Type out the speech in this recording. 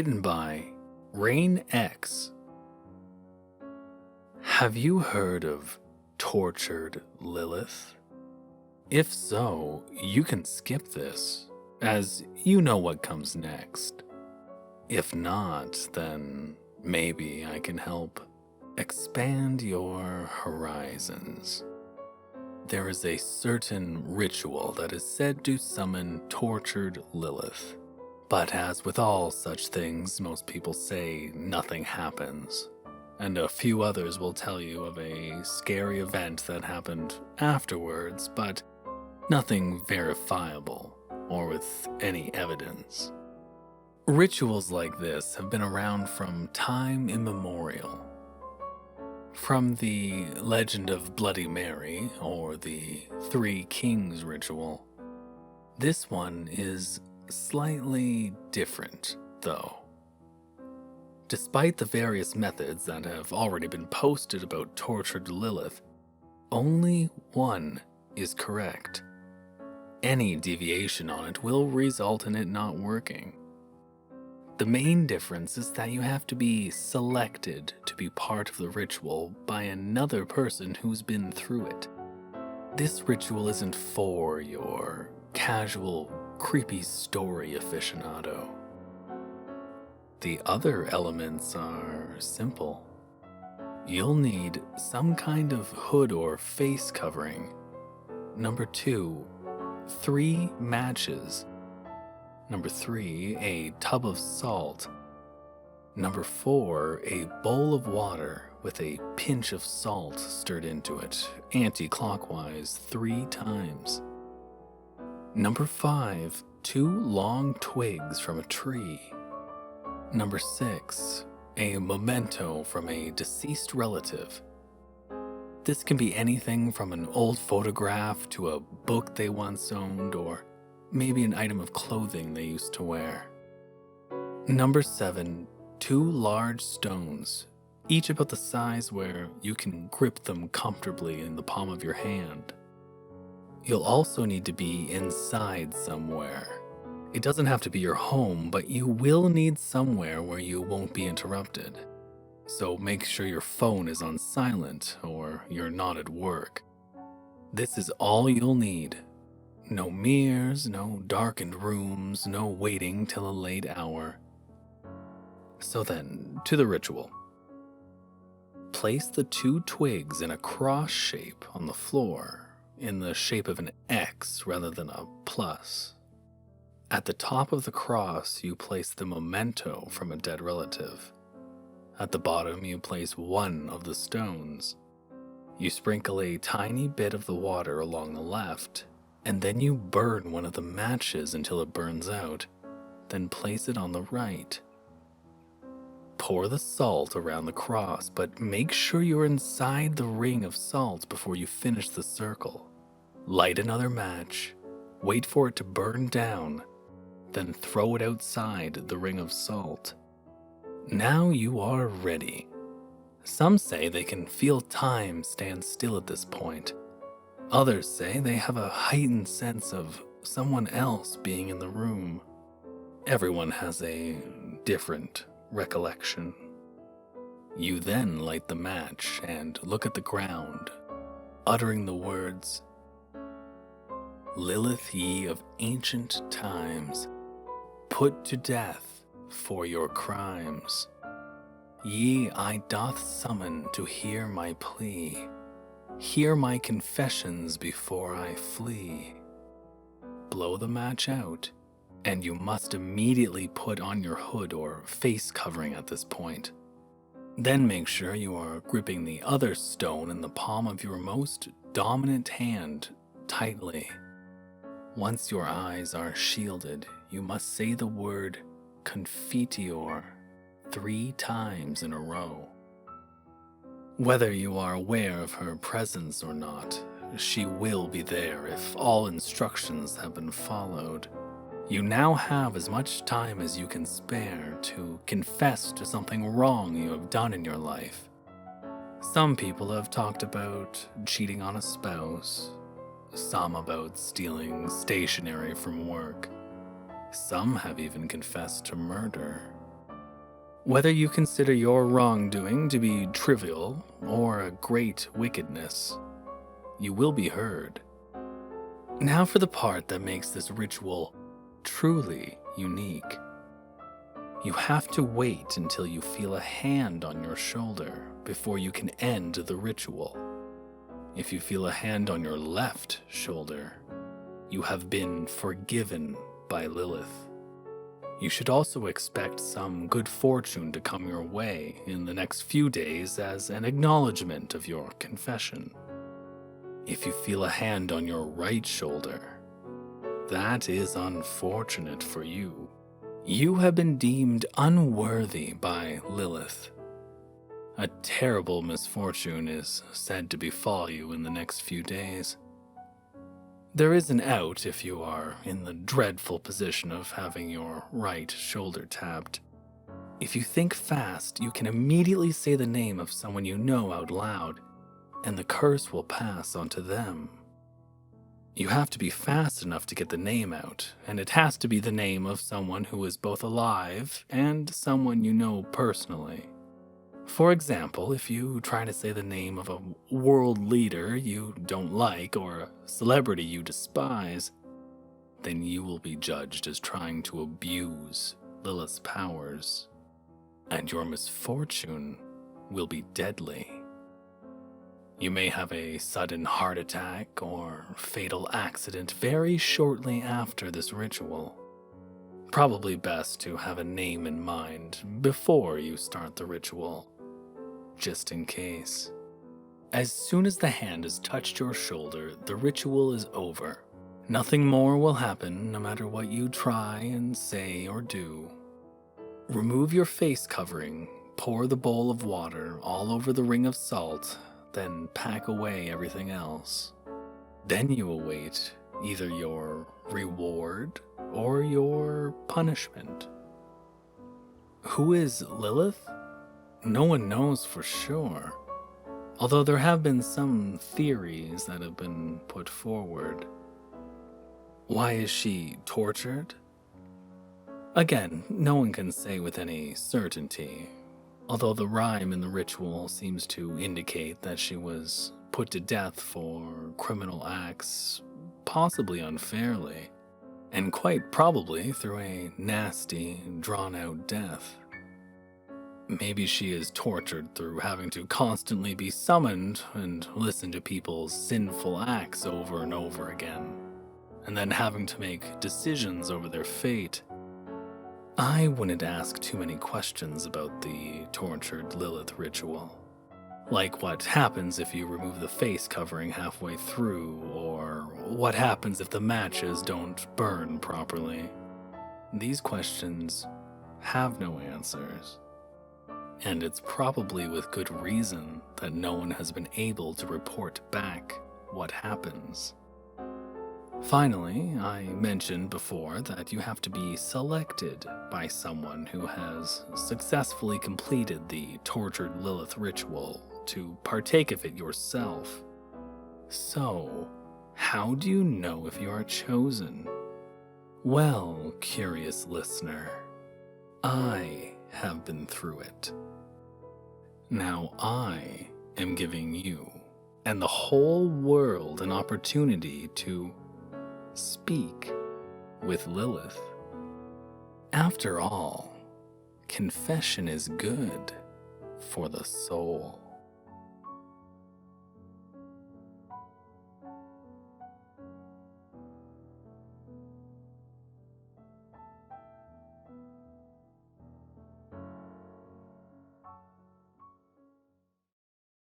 Written by Rain X. Have you heard of tortured Lilith? If so, you can skip this, as you know what comes next. If not, then maybe I can help expand your horizons. There is a certain ritual that is said to summon tortured Lilith. But as with all such things, most people say nothing happens. And a few others will tell you of a scary event that happened afterwards, but nothing verifiable or with any evidence. Rituals like this have been around from time immemorial. From the legend of Bloody Mary or the Three Kings ritual, this one is slightly different, though. Despite the various methods that have already been posted about tortured Lilith, only one is correct. Any deviation on it will result in it not working. The main difference is that you have to be selected to be part of the ritual by another person who's been through it. This ritual isn't for your casual, creepy story aficionado. The other elements are simple. You'll need some kind of hood or face covering. Number 2, 3 matches. Number 3, a tub of salt. Number 4, a bowl of water with a pinch of salt stirred into it, anti-clockwise 3 times. Number 5, 2 long twigs from a tree. Number 6, a memento from a deceased relative. This can be anything from an old photograph to a book they once owned, or maybe an item of clothing they used to wear. Number 7, 2 large stones, each about the size where you can grip them comfortably in the palm of your hand. You'll also need to be inside somewhere. It doesn't have to be your home, but you will need somewhere where you won't be interrupted. So make sure your phone is on silent or you're not at work. This is all you'll need. No mirrors, no darkened rooms, no waiting till a late hour. So then, to the ritual. Place the 2 twigs in a cross shape on the floor, in the shape of an X rather than a plus. At the top of the cross, you place the memento from a dead relative. At the bottom, you place 1 of the stones. You sprinkle a tiny bit of the water along the left, and then you burn 1 of the matches until it burns out, then place it on the right. Pour the salt around the cross, but make sure you're inside the ring of salt before you finish the circle. Light another match, wait for it to burn down, then throw it outside the ring of salt. Now you are ready. Some say they can feel time stand still at this point. Others say they have a heightened sense of someone else being in the room. Everyone has a different recollection. You then light the match and look at the ground, uttering the words, "Lilith ye of ancient times, put to death for your crimes. Ye I doth summon to hear my plea. Hear my confessions before I flee." Blow the match out, and you must immediately put on your hood or face covering at this point. Then make sure you are gripping the other stone in the palm of your most dominant hand tightly. Once your eyes are shielded, you must say the word Confiteor 3 times in a row. Whether you are aware of her presence or not, she will be there if all instructions have been followed. You now have as much time as you can spare to confess to something wrong you have done in your life. Some people have talked about cheating on a spouse, some about stealing stationery from work. Some have even confessed to murder. Whether you consider your wrongdoing to be trivial or a great wickedness, you will be heard. Now for the part that makes this ritual truly unique. You have to wait until you feel a hand on your shoulder before you can end the ritual. If you feel a hand on your left shoulder, you have been forgiven by Lilith. You should also expect some good fortune to come your way in the next few days as an acknowledgement of your confession. If you feel a hand on your right shoulder, that is unfortunate for you. You have been deemed unworthy by Lilith. A terrible misfortune is said to befall you in the next few days. There is an out if you are in the dreadful position of having your right shoulder tapped. If you think fast, you can immediately say the name of someone you know out loud, and the curse will pass onto them. You have to be fast enough to get the name out, and it has to be the name of someone who is both alive and someone you know personally. For example, if you try to say the name of a world leader you don't like or a celebrity you despise, then you will be judged as trying to abuse Lilith's powers, and your misfortune will be deadly. You may have a sudden heart attack or fatal accident very shortly after this ritual. Probably best to have a name in mind before you start the ritual, just in case. As soon as the hand has touched your shoulder, the ritual is over. Nothing more will happen no matter what you try and say or do. Remove your face covering, pour the bowl of water all over the ring of salt, then pack away everything else. Then you await either your reward or your punishment. Who is Lilith? No one knows for sure, although there have been some theories that have been put forward. Why is she tortured? Again, no one can say with any certainty, although the rhyme in the ritual seems to indicate that she was put to death for criminal acts, possibly unfairly, and quite probably through a nasty, drawn-out death. Maybe she is tortured through having to constantly be summoned and listen to people's sinful acts over and over again, and then having to make decisions over their fate. I wouldn't ask too many questions about the tortured Lilith ritual. Like what happens if you remove the face covering halfway through, or what happens if the matches don't burn properly. These questions have no answers. And it's probably with good reason that no one has been able to report back what happens. Finally, I mentioned before that you have to be selected by someone who has successfully completed the tortured Lilith ritual to partake of it yourself. So, how do you know if you are chosen? Well, curious listener, I have been through it. Now I am giving you and the whole world an opportunity to speak with Lilith. After all, confession is good for the soul.